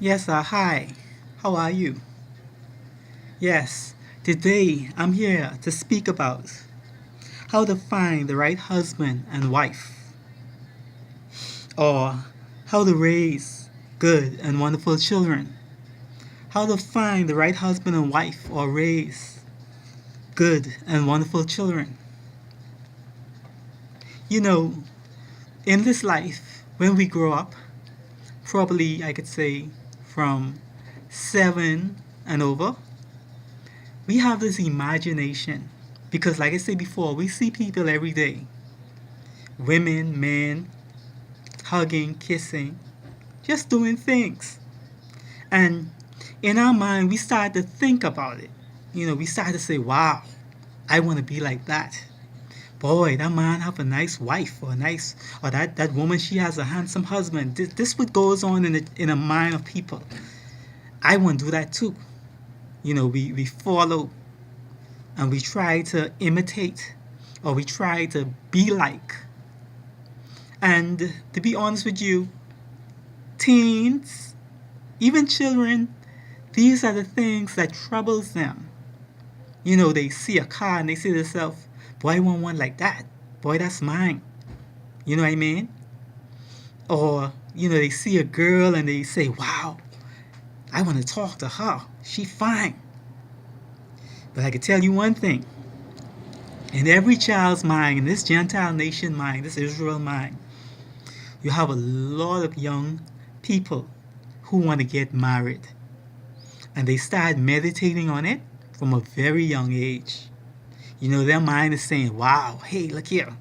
Yes, hi. How are you? Yes, today I'm here to speak about how to find the right husband and wife, or how to raise good and wonderful children. How to find the right husband and wife, or raise good and wonderful children. You know, in this life, when we grow up, probably I could say from 7 and over, we have this imagination because like I said before, we see people every day, women, men, hugging, kissing, just doing things, and in our mind we start to think about it. We start to say, wow, I want to be like that. Boy, that man have a nice wife, or a nice, or that woman, she has a handsome husband. This what goes on in the mind of people. I want to do that too. We follow and we try to imitate, or we try to be like. And to be honest with you, teens, even children, these are the things that troubles them. They see a car and they say to themselves, boy, I want one like that. Boy, that's mine. You know what I mean? Or, they see a girl and they say, wow, I want to talk to her. She fine. But I can tell you one thing. In every child's mind, in this Gentile nation mind, this Israel mind, you have a lot of young people who want to get married. And they start meditating on it from a very young age. Their mind is saying, wow, hey, look here.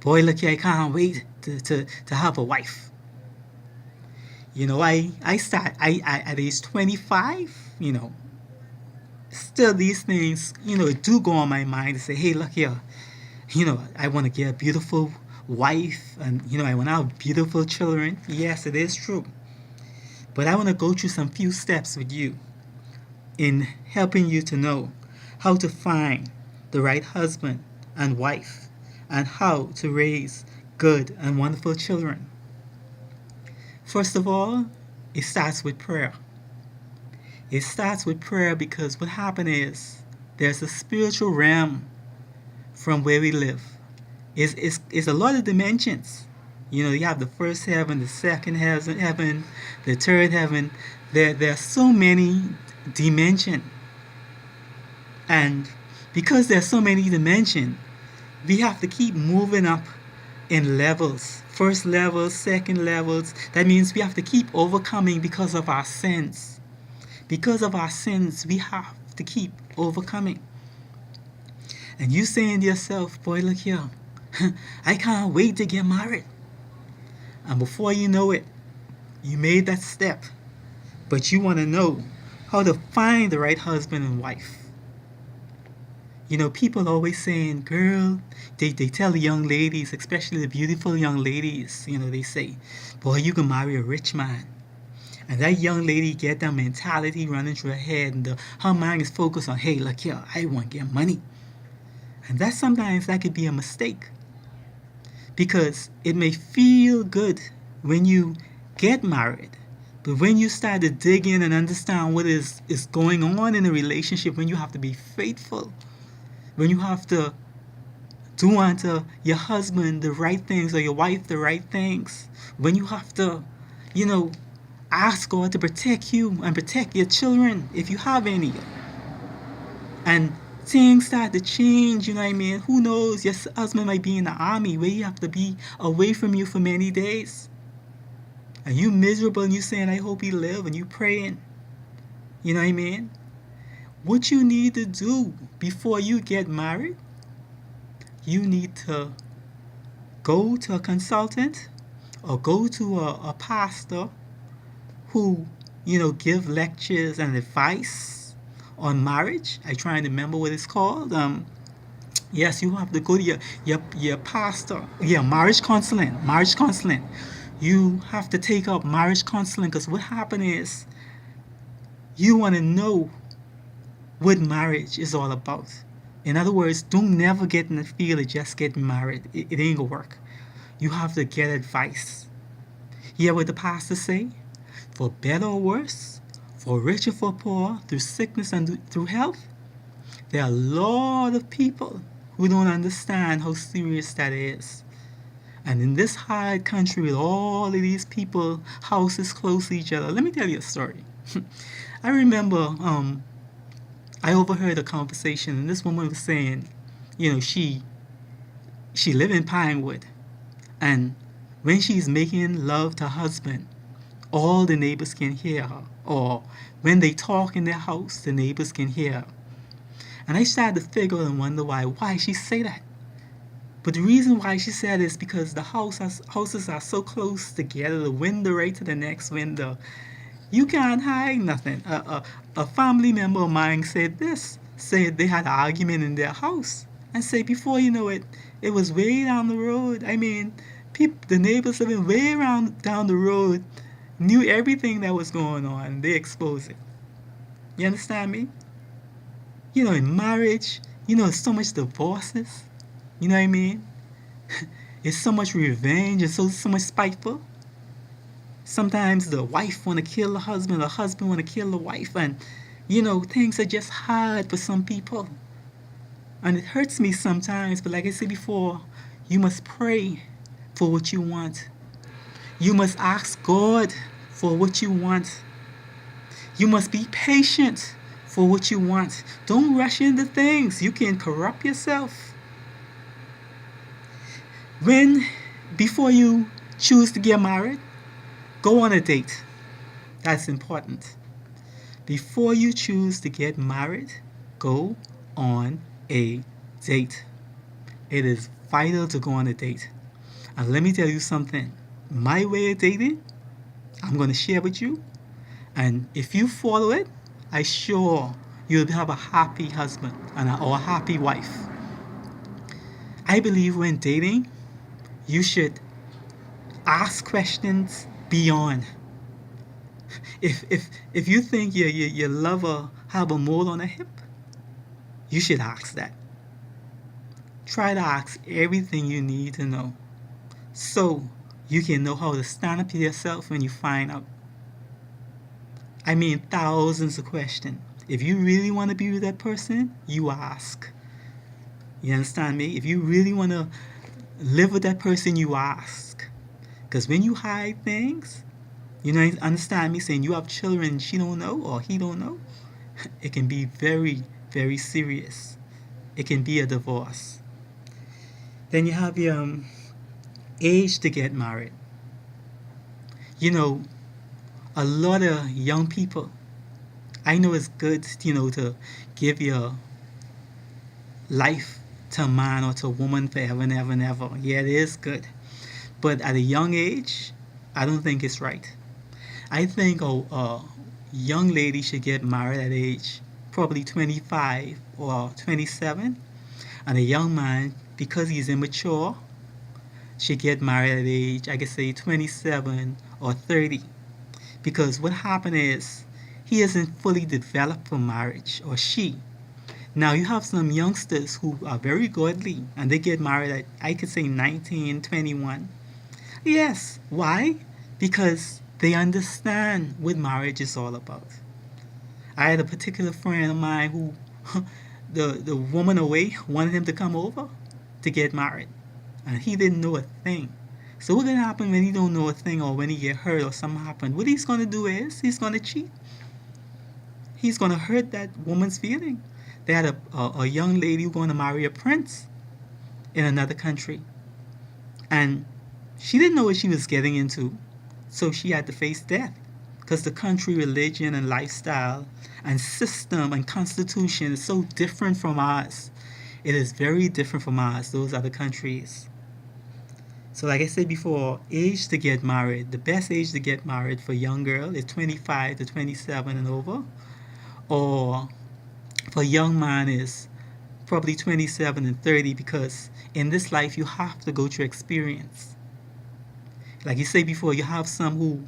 Boy, look here, I can't wait to have a wife. I at age 25, still these things, do go on my mind to say, hey, look here, I want to get a beautiful wife and, I want to have beautiful children. Yes, it is true. But I want to go through some few steps with you in helping you to know how to find the right husband and wife and how to raise good and wonderful children. First of all, it starts with prayer. It starts with prayer because what happened is there's a spiritual realm from where we live. It's a lot of dimensions. You have the first heaven, the second heaven, the third heaven. There are so many dimensions. And because there's so many dimensions, we have to keep moving up in levels. First levels, second levels. That means we have to keep overcoming because of our sins. Because of our sins, we have to keep overcoming. And you saying to yourself, boy, look here, I can't wait to get married. And before you know it, you made that step. But you want to know how to find the right husband and wife. People always saying, girl, they tell the young ladies, especially the beautiful young ladies, they say, boy, you can marry a rich man. And that young lady get that mentality running through her head, and her mind is focused on, hey, look here, I want to get money. And sometimes that could be a mistake. Because it may feel good when you get married. But when you start to dig in and understand what is going on in a relationship, when you have to be faithful, when you have to do unto your husband the right things or your wife the right things, when you have to, ask God to protect you and protect your children if you have any. And things start to change, you know what I mean? Who knows? Your husband might be in the army where you have to be away from you for many days. And you miserable and you saying, I hope he live, and you praying. You know what I mean? What you need to do before you get married, you need to go to a consultant or go to a pastor who, give lectures and advice on marriage. I try to remember what it's called. Yes, you have to go to your pastor. Yeah, marriage counseling. Marriage counseling. You have to take up marriage counseling because what happened is you want to know what marriage is all about. In other words, don't never get in the field of just getting married. It ain't gonna work. You have to get advice. Hear what the pastor say? for better or worse, for rich or for poor, through sickness and through health. There are a lot of people who don't understand how serious that is. And in this hard country with all of these people, houses close to each other, let me tell you a story. I remember I overheard a conversation, and this woman was saying, she lived in Pinewood, and when she's making love to her husband, all the neighbors can hear her. Or when they talk in their house, the neighbors can hear her. And I started to figure and wonder why she say that. But the reason why she said it is because the houses are so close together, the window right to the next window. You can't hide nothing. A family member of mine said they had an argument in their house. And say before you know it, it was way down the road. I mean, the neighbors living way around down the road knew everything that was going on. They exposed it. You understand me? In marriage, there's so much divorces. You know what I mean? It's so much revenge and so much spiteful. Sometimes the wife want to kill the husband want to kill the wife, and things are just hard for some people. And it hurts me sometimes, but like I said before, you must pray for what you want. You must ask God for what you want. You must be patient for what you want. Don't rush into things. You can corrupt yourself. Before you choose to get married, go on a date. That's important. Before you choose to get married, go on a date. It is vital to go on a date. And let me tell you something. My way of dating, I'm going to share with you. And if you follow it, I'm sure you'll have a happy husband or a happy wife. I believe when dating, you should ask questions beyond. If you think your lover have a mole on a hip, you should ask that. Try to ask everything you need to know, so you can know how to stand up to yourself when you find out. I mean, thousands of questions. If you really want to be with that person, you ask. You understand me? If you really want to live with that person, you ask. Because when you hide things, understand me, saying you have children she don't know or he don't know, it can be very, very serious. It can be a divorce. Then you have your age to get married. A lot of young people, I know it's good, to give your life to a man or to a woman forever and ever and ever. Yeah, it is good. But at a young age, I don't think it's right. I think a young lady should get married at age probably 25 or 27. And a young man, because he's immature, should get married at age, I could say 27 or 30. Because what happened is, he isn't fully developed for marriage, or she. Now you have some youngsters who are very godly, and they get married at, I could say 19, 21. Yes, why? Because they understand what marriage is all about. I had a particular friend of mine who, the woman away wanted him to come over to get married, and he didn't know a thing. So what's going to happen when he don't know a thing, or when he get hurt or something happen? What he's going to do is he's going to cheat. He's going to hurt that woman's feeling. They had a young lady who going to marry a prince in another country, and she didn't know what she was getting into, so she had to face death, because the country religion and lifestyle and system and constitution is so different from ours. It is very different from ours, those other countries. So like I said before, age to get married. The best age to get married for a young girl is 25 to 27 and over. Or for a young man is probably 27 and 30, because in this life you have to go through experience. Like you say before, you have some who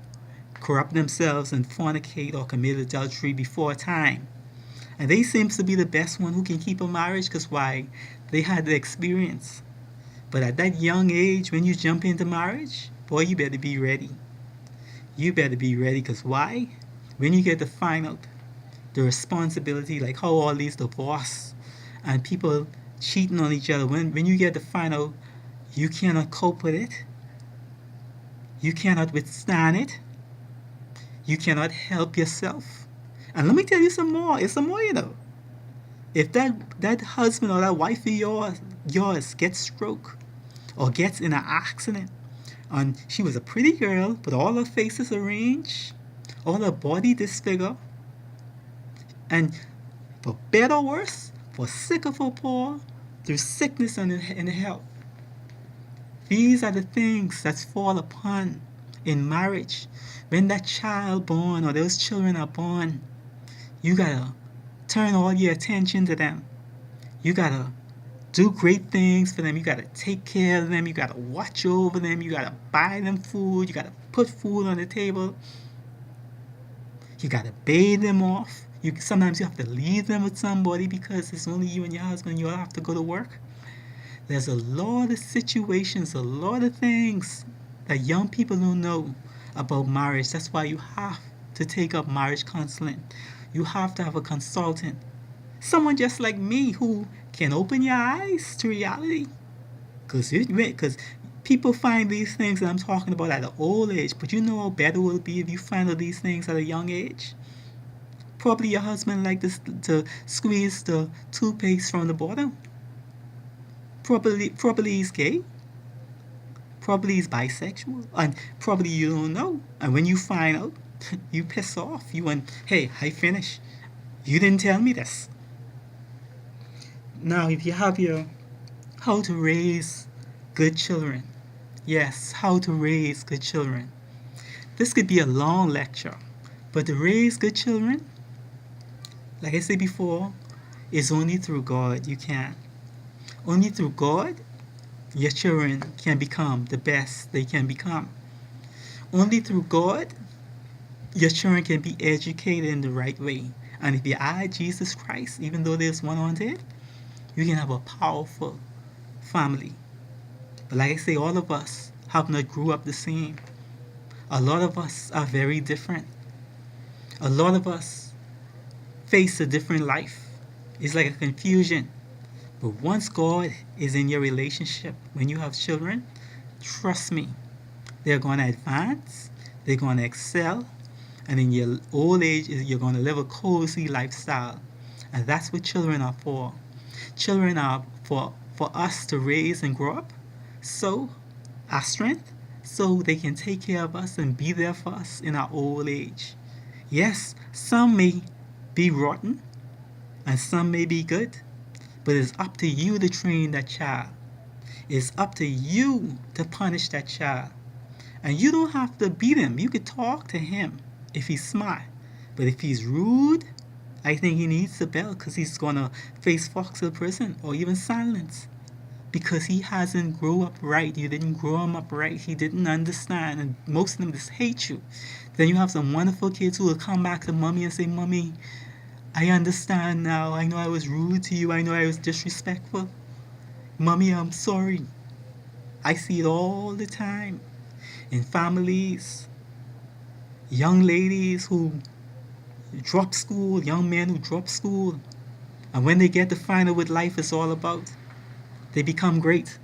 corrupt themselves and fornicate or commit adultery before time. And they seem to be the best one who can keep a marriage, because why? They had the experience. But at that young age, when you jump into marriage, boy, you better be ready. you better be ready, because why? When you get to find out the responsibility, like how all these divorce and people cheating on each other, when you get to find out you cannot cope with it, you cannot withstand it, you cannot help yourself. And let me tell you some more. It's some more, If that husband or that wife of yours gets stroke or gets in an accident, and she was a pretty girl, but all her face is arranged, all her body disfigured, and for better or worse, for sick or for poor, through sickness and in health. These are the things that fall upon in marriage. When that child born or those children are born, you gotta turn all your attention to them. You gotta do great things for them. You gotta take care of them. You gotta watch over them. You gotta buy them food. You gotta put food on the table. You gotta bathe them off. Sometimes you have to leave them with somebody because it's only you and your husband. You'll have to go to work. There's a lot of situations, a lot of things that young people don't know about marriage. That's why you have to take up marriage counseling. You have to have a consultant. Someone just like me who can open your eyes to reality. Because people find these things that I'm talking about at an old age, but you know how better it will be if you find out these things at a young age. Probably your husband liked to squeeze the toothpaste from the bottom. Probably he's gay. Probably he's bisexual. And probably you don't know. And when you find out, you piss off. You went, hey, I finished. You didn't tell me this. Now, if you have your how to raise good children. Yes, how to raise good children. This could be a long lecture. But to raise good children, like I said before, is only through God you can. Only through God, your children can become the best they can become. Only through God, your children can be educated in the right way. And if you add Jesus Christ, even though there's one on it, you can have a powerful family. But like I say, all of us have not grew up the same. A lot of us are very different. A lot of us face a different life. It's like a confusion. But once God is in your relationship, when you have children, trust me, they're going to advance, they're going to excel, and in your old age, you're going to live a cozy lifestyle. And that's what children are for. Children are for us to raise and grow up, so our strength, so they can take care of us and be there for us in our old age. Yes, some may be rotten, and some may be good. But it's up to you to train that child. It's up to you to punish that child. And you don't have to beat him. You could talk to him if he's smart. But if he's rude, I think he needs the belt because he's going to face Foxville prison or even silence. Because he hasn't grown up right. You didn't grow him up right. He didn't understand. And most of them just hate you. Then you have some wonderful kids who will come back to mommy and say, Mommy, I understand now. I know I was rude to you. I know I was disrespectful. Mommy, I'm sorry. I see it all the time in families. Young ladies who drop school, young men who drop school. And when they get to find out what life is all about, they become great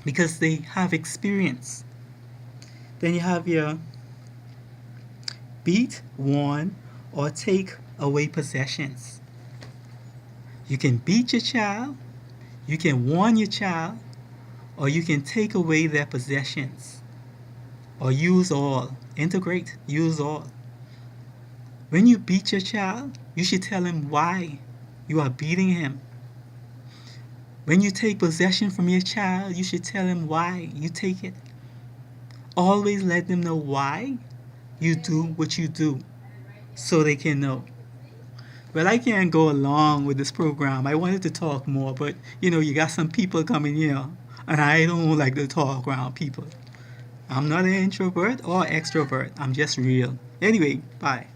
because they have experience. Then you have your beat, warn, or take away possessions. You can beat your child, you can warn your child, or you can take away their possessions. Or use all. Integrate, use all. When you beat your child, you should tell him why you are beating him. When you take possession from your child, you should tell him why you take it. Always let them know why you do what you do so they can know. Well, I can't go along with this program. I wanted to talk more, but you got some people coming here, and I don't like to talk around people. I'm not an introvert or extrovert. I'm just real. Anyway, bye.